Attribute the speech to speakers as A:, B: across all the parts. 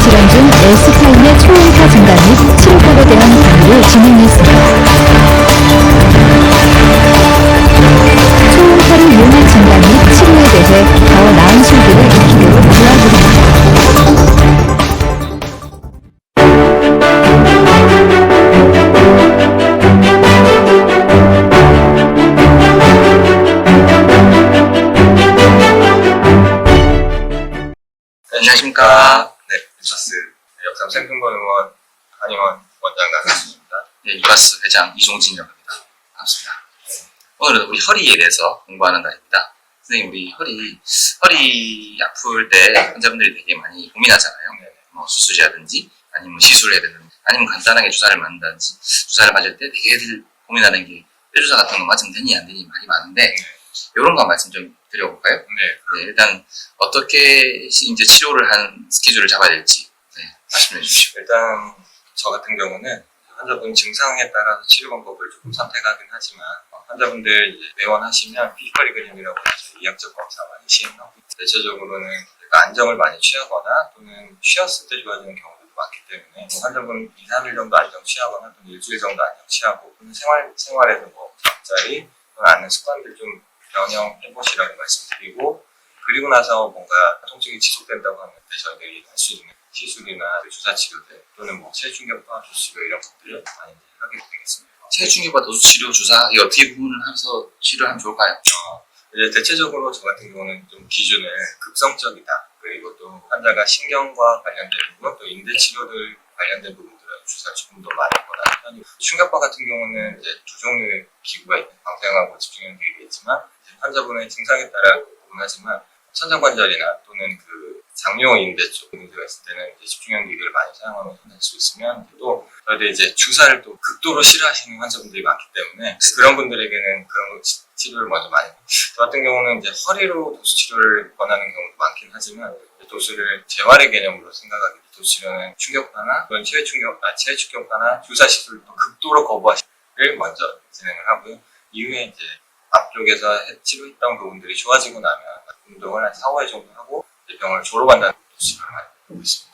A: S타인의 초음파 증가 및 치료법에 대한 강의를 진행했습니다. 초음파를 이용한 진단 및 치료에 대해 더 나은 실비를 익히도록 도와드립니다.
B: 안녕하십니까. 네, 뉴스 역삼 생존권 의원 한의원 원장 나가수입니다.
C: 네, 유라스 회장 이종진이라고 합니다. 반갑습니다. 오늘은 우리 허리에 대해서 공부하는 날입니다. 선생님, 우리 허리 아플 때 환자분들이 되게 많이 고민하잖아요. 뭐 수술이라든지 아니면 시술을 해야 되든지 아니면 간단하게 주사를 맞는다든지 주사를 맞을 때 되게들 고민하는 게 뼈주사 같은 거 맞으면 되니 안 되니 말이 많은데 이런 거 말씀 좀 드려볼까요? 네, 일단 어떻게 이제 치료를 한 스케줄을 잡아야 될지 말씀해 주십시오.
B: 일단 저 같은 경우는 환자분 증상에 따라서 치료 방법을 조금 선택하긴 하지만 환자분들 이제 내원하시면 피지컬 그림이라고 해서 이학적 검사 많이 시행하고 대체적으로는 안정을 많이 취하거나 또는 쉬었을 때 좋아지는 경우도 많기 때문에 환자분 2, 3일 정도 안정 취하거나 또는 일주일 정도 안정 취하고 또는 생활에서 뭐 잠자리 또는 앉는 습관들 좀 변형해보시라고 말씀드리고 그리고 나서 뭔가 통증이 지속된다고 하면 저희들이 할 수 있는 시술이나 주사 치료들 또는 뭐 체중격파 도수치료 이런 것들을 많이 하게 되겠습니다.
C: 체중격파 도수치료 주사 이 어떻게 구분하면서 치료하면 좋을까요?
B: 이제 대체적으로 저 같은 경우는 좀 기준을 급성적이다 그리고 또 환자가 신경과 관련된 부분 또 인대 치료들 관련된 부분들은 주사 조금 더 많이 거나 충격파 같은 경우는 이제 두 종류의 기구가 있는 방사형하고 집중형 기구가 있지만 환자분의 증상에 따라 구분하지만 천장관절이나 또는 그 장요 인대 쪽 문제가 있을 때는 이제 집중형 기기를 많이 사용하면서 할 수 있으면 또 저희들 이제 주사를 또 극도로 싫어하시는 환자분들이 많기 때문에 그런 분들에게는 그런 치료를 먼저 많이 저 같은 경우는 이제 허리로 도수 치료를 권하는 경우도 많긴 하지만 도수를 재활의 개념으로 생각하기 도수 치료는 충격파나 또는 체외 충격파나 주사 시술을 극도로 거부하시를 먼저 진행을 하고요. 이후에 이제 앞쪽에서 치료했던 부분들이 좋아지고 나면 운동을 한 4, 5회 정도 하고 병원을 졸업한다는 도수를 많이 보고 있습니다.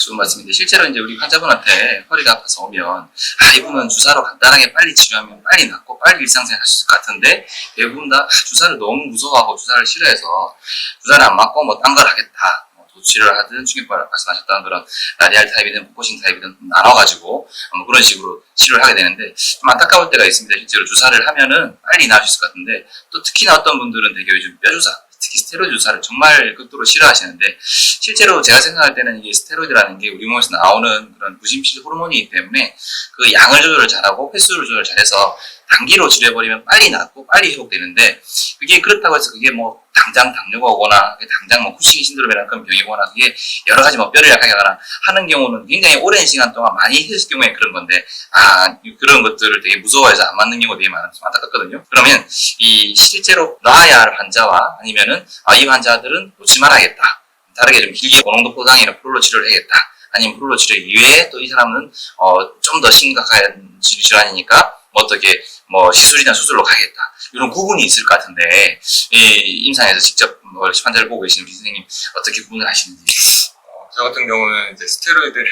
C: 좋은 말씀인데 실제로 이제 우리 환자분한테 허리가 아파서 오면 이분은 주사로 간단하게 빨리 치료하면 빨리 낫고 빨리 일상생활 할 수 있을 것 같은데 대부분 다 주사를 너무 무서워하고 주사를 싫어해서 주사를 안 맞고 뭐 딴 걸 하겠다 도수치료를 하든 충격파를 말씀하셨던 그런 라디알 타입이든 포커싱 타입이든 나눠가지고 뭐 그런 식으로 치료를 하게 되는데 좀 안타까울 때가 있습니다. 실제로 주사를 하면은 빨리 나을 수 있을 것 같은데 또 특히나 어떤 분들은 되게 요즘 뼈주사 특히 스테로이드 주사를 정말 극도로 싫어하시는데 실제로 제가 생각할 때는 이게 스테로이드라는 게 우리 몸에서 나오는 그런 부심실 호르몬이기 때문에 그 양을 조절을 잘하고 횟수를 조절 잘해서 단기로 치료해버리면 빨리 낫고 빨리 회복되는데 그게 그렇다고 해서 그게 뭐 당장 당뇨가 오거나 당장 뭐 쿠싱 신드롬이라는 그런 병이 오거나 그게 여러 가지 뭐 뼈를 약하게 하거나 하는 경우는 굉장히 오랜 시간 동안 많이 했을 경우에 그런 건데 그런 것들을 되게 무서워해서 안 맞는 경우가 되게 많아서 안타깝거든요. 그러면 이 실제로 놔야 할 환자와 아니면은 이 환자들은 놓지 말아야겠다. 다르게 좀 길게 고농도 포상이나 프롤로 치료를 해야겠다. 아니면 프롤로 치료 이외에 또 이 사람은 좀 더 심각한 질환이니까 어떻게 뭐 시술이나 수술로 가겠다. 이런 구분이 있을 것 같은데 임상에서 직접 환자를 보고 계시는 선생님 어떻게 구분을 하시는지.
B: 저 같은 경우는 이제 스테로이드를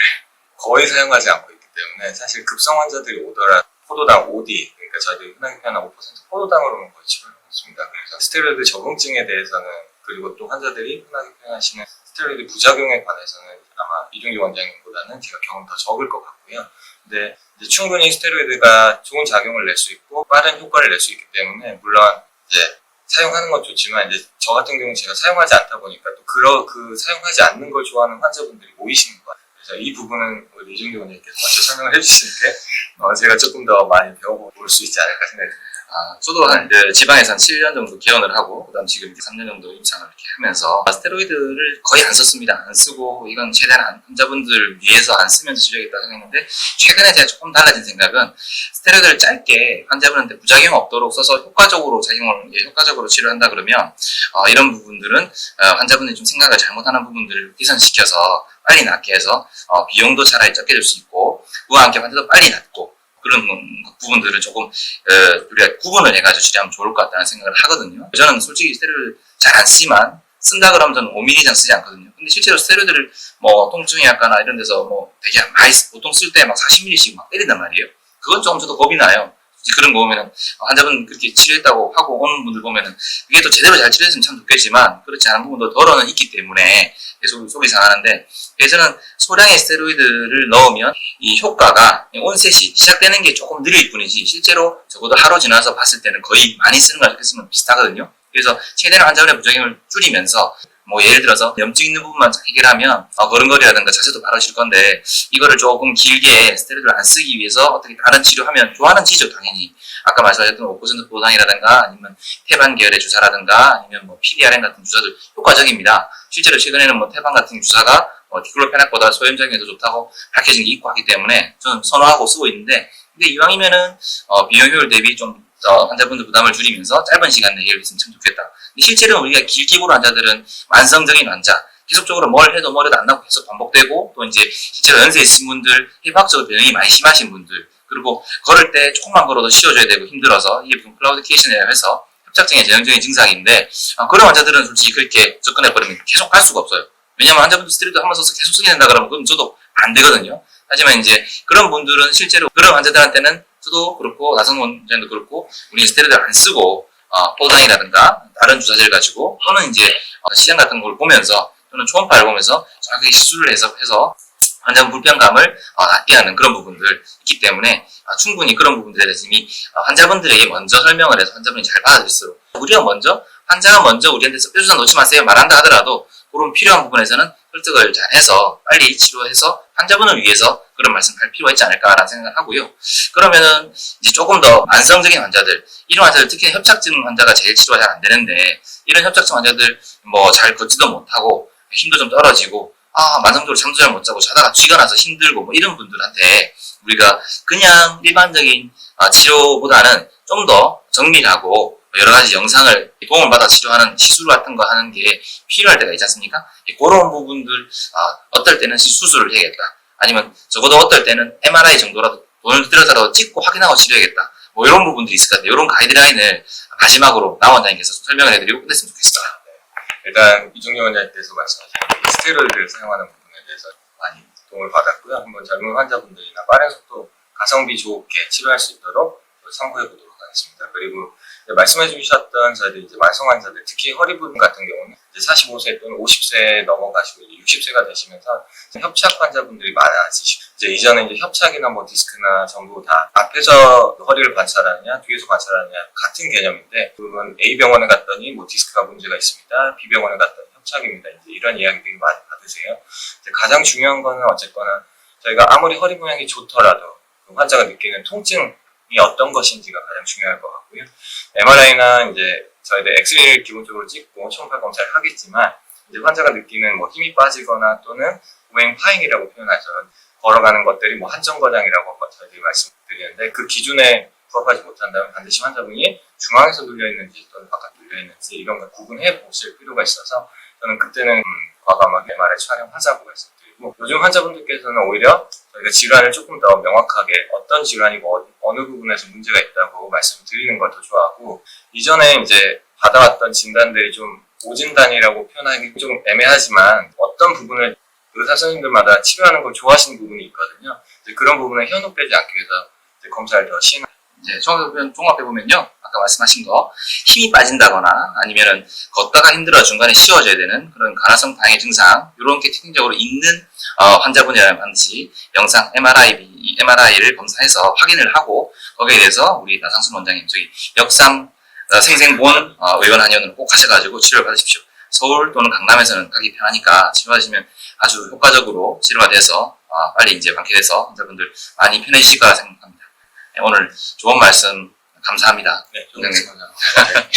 B: 거의 사용하지 않고 있기 때문에 사실 급성 환자들이 오더라도 포도당 OD 그러니까 저희들이 흔하게 표현한 5% 포도당으로는 거의 치료를 하고 있습니다. 그래서 스테로이드 적응증에 대해서는 그리고 또 환자들이 흔하게 표현하시는 스테로이드 부작용에 관해서는 아마 이종기 원장님보다는 제가 경험 더 적을 것 같고요. 근데 이제 충분히 스테로이드가 좋은 작용을 낼 수 있고 빠른 효과를 낼 수 있기 때문에 물론 이제 사용하는 건 좋지만 이제 저 같은 경우는 제가 사용하지 않다 보니까 또 그 사용하지 않는 걸 좋아하는 환자분들이 모이시는 것 같아요. 그래서 이 부분은 우리 이종기 원장님께서 먼저 설명을 해주시는 게 제가 조금 더 많이 배워볼 수 있지 않을까 생각이 듭니다.
C: 저도 지방에서 한 7년 정도 개원을 하고, 그 다음 지금 3년 정도 임상을 이렇게 하면서, 스테로이드를 거의 안 썼습니다. 안 쓰고, 이건 최대한 환자분들 위해서 안 쓰면서 치료하겠다 생각했는데, 최근에 제가 조금 달라진 생각은, 스테로이드를 짧게 환자분한테 부작용 없도록 써서 효과적으로 효과적으로 치료한다 그러면, 이런 부분들은, 환자분들이 좀 생각을 잘못하는 부분들을 개선시켜서 빨리 낫게 해서, 비용도 차라리 적게 들 수 있고, 그와 함께 환자도 빨리 낫고, 그런 부분들을 조금 우리가 구분을 해가지고 치료하면 좋을 것 같다는 생각을 하거든요. 저는 솔직히 스테로이드를 잘 안 쓰지만 쓴다 그러면 저는 5ml 이상 쓰지 않거든요. 근데 실제로 스테로이드를 뭐 통증이 약거나 이런 데서 뭐 되게 많이 보통 쓸 때 막 40ml씩 막 때린단 말이에요. 그건 좀 저도 겁이 나요. 그런 거 보면은 환자분 그렇게 치료했다고 하고 오는 분들 보면은 이게 또 제대로 잘 치료했으면 참 좋겠지만 그렇지 않은 부분도 덜어는 있기 때문에 계속 속이 상하는데, 그래서 저는 소량의 스테로이드를 넣으면 이 효과가 온셋이 시작되는 게 조금 느릴 뿐이지 실제로 적어도 하루 지나서 봤을 때는 거의 많이 쓰는 거랑 쓰면 비슷하거든요. 그래서 최대한 환자분의 부작용을 줄이면서 뭐 예를 들어서 염증 있는 부분만 해결하면 걸음걸이라든가 자세도 바로질 건데, 이거를 조금 길게 스테로이드를 안 쓰기 위해서 어떻게 다른 치료하면 좋아하는 지죠 당연히. 아까 말씀하셨던 5% 보상이라든가 아니면 태반 계열의 주사라든가 아니면 뭐 PDRN 같은 주사들 효과적입니다. 실제로 최근에는 뭐 태반 같은 주사가 디클로페낙보다 소염작용이 더 좋다고 밝혀진 게 있고 하기 때문에 저는 선호하고 쓰고 있는데, 근데 이왕이면은 비용 효율 대비 좀 환자분들 부담을 줄이면서 짧은 시간 내에 해결했으면 참 좋겠다. 근데 실제로 우리가 길게 보는 환자들은 만성적인 환자, 계속적으로 뭘 해도 안 나고 계속 반복되고, 또 이제 실제로 연세 있으신 분들, 해부학적으로 변형이 많이 심하신 분들, 그리고 걸을 때 조금만 걸어도 쉬어줘야 되고 힘들어서 이게 클라우디케이션이라고 해서 협착증의 전형적인 증상인데, 그런 환자들은 솔직히 그렇게 접근해버리면 계속 갈 수가 없어요. 왜냐면 환자분들 스테로이드 한번 써서 계속 쓰게 된다 그러면 그건 저도 안 되거든요. 하지만 이제 그런 분들은 실제로 그런 환자들한테는 저도 그렇고 나성 원장도 그렇고 우리 스테로이드를 안 쓰고 포장이라든가 다른 주사제를 가지고 또는 이제 시장 같은 걸 보면서 또는 초음파를 보면서 정확하게 시술을 해서 환자분 불편감을 낫게 하는 그런 부분들 있기 때문에 충분히 그런 부분들에 대해서 이미 환자분들에게 먼저 설명을 해서 환자분이 잘 받아들일수록, 환자가 먼저 우리한테 뼈주사 놓지 마세요 말한다 하더라도 그런 필요한 부분에서는 설득을 잘 해서 빨리 치료해서 환자분을 위해서 그런 말씀할 필요가 있지 않을까라는 생각을 하고요. 그러면은 이제 조금 더 만성적인 환자들, 이런 환자들 특히 협착증 환자가 제일 치료가 잘 안 되는데, 이런 협착증 환자들 뭐 잘 걷지도 못하고 힘도 좀 떨어지고 만성적으로 잠도 잘 못 자고 자다가 쥐가 나서 힘들고 뭐 이런 분들한테 우리가 그냥 일반적인 치료보다는 좀 더 정밀하고 여러 가지 영상을 도움을 받아 치료하는 시술 같은 거 하는 게 필요할 때가 있지 않습니까? 그런 부분들, 어떨 때는 수술을 해야겠다. 아니면 적어도 어떨 때는 MRI 정도라도 돈을 들여서라도 찍고 확인하고 치료해야겠다. 뭐 이런 부분들이 있을 것 같아요. 이런 가이드라인을 마지막으로 나 원장님께서 좀 설명을 해드리고 끝냈으면 좋겠어요.
B: 일단 이종료 원장님께서 말씀하신 스테로이드를 사용하는 부분에 대해서 많이 도움을 받았고요. 한번 젊은 환자분들이나 빠른 속도 가성비 좋게 치료할 수 있도록 참고해 보도록 하겠습니다. 그리고 말씀해 주셨던 저희들 이제 만성 환자들, 특히 허리 부분 같은 경우는 이제 45세 또는 50세 넘어가시고 이제 60세가 되시면서 협착 환자분들이 많아지시고, 이제 이전에 이제 협착이나 뭐 디스크나 전부 다 앞에서 허리를 관찰하느냐 뒤에서 관찰하느냐 같은 개념인데, 그러면 A 병원에 갔더니 뭐 디스크가 문제가 있습니다. B 병원에 갔더니 협착입니다. 이제 이런 이야기들이 많이 받으세요. 이제 가장 중요한 거는 어쨌거나 저희가 아무리 허리 모양이 좋더라도 그 환자가 느끼는 통증이 어떤 것인지가 가장 중요할 것 같고요. MRI나 이제 저희들 엑스레이를 기본적으로 찍고 초음파 검사를 하겠지만, 이제 환자가 느끼는 뭐 힘이 빠지거나 또는 우행 파잉이라고 표현하죠. 걸어가는 것들이 뭐 한정거장이라고 저희들이 말씀드리는데, 그 기준에 부합하지 못한다면 반드시 환자분이 중앙에서 눌려있는지 또는 바깥 눌려있는지 이런 걸 구분해 보실 필요가 있어서, 저는 그때는 과감하게 MRI 촬영하자고 말씀드리고, 요즘 환자분들께서는 오히려 저희가 질환을 조금 더 명확하게 어떤 질환이고 어느 부분에서 문제가 있다고 말씀을 드리는 걸 더 좋아하고, 이전에 이제 받아왔던 진단들이 좀 오진단이라고 표현하기 좀 애매하지만 어떤 부분을 의사 선생님들마다 치료하는 걸 좋아하시는 부분이 있거든요. 이제 그런 부분을 현혹되지 않기 위해서 이제 검사를 더 시행합니다.
C: 이제 종합해보면요, 아까 말씀하신 거, 힘이 빠진다거나 아니면은 걷다가 힘들어 중간에 쉬어져야 되는 그런 간헐성 방해 증상, 이렇게 특징적으로 있는 환자분이라면 반드시 영상 MRI를 검사해서 확인을 하고, 거기에 대해서 우리 나상순 원장님 저기 역삼 생생본 의원 한의원으로 꼭 가셔가지고 치료를 받으십시오. 서울 또는 강남에서는 가기 편하니까 치료하시면 아주 효과적으로 치료가 돼서 빨리 이제 완쾌돼서 환자분들 많이 편해지실 거라 생각합니다. 오늘 좋은 말씀 감사합니다.
B: 네, 좀
C: 네.
B: 감사합니다. 네.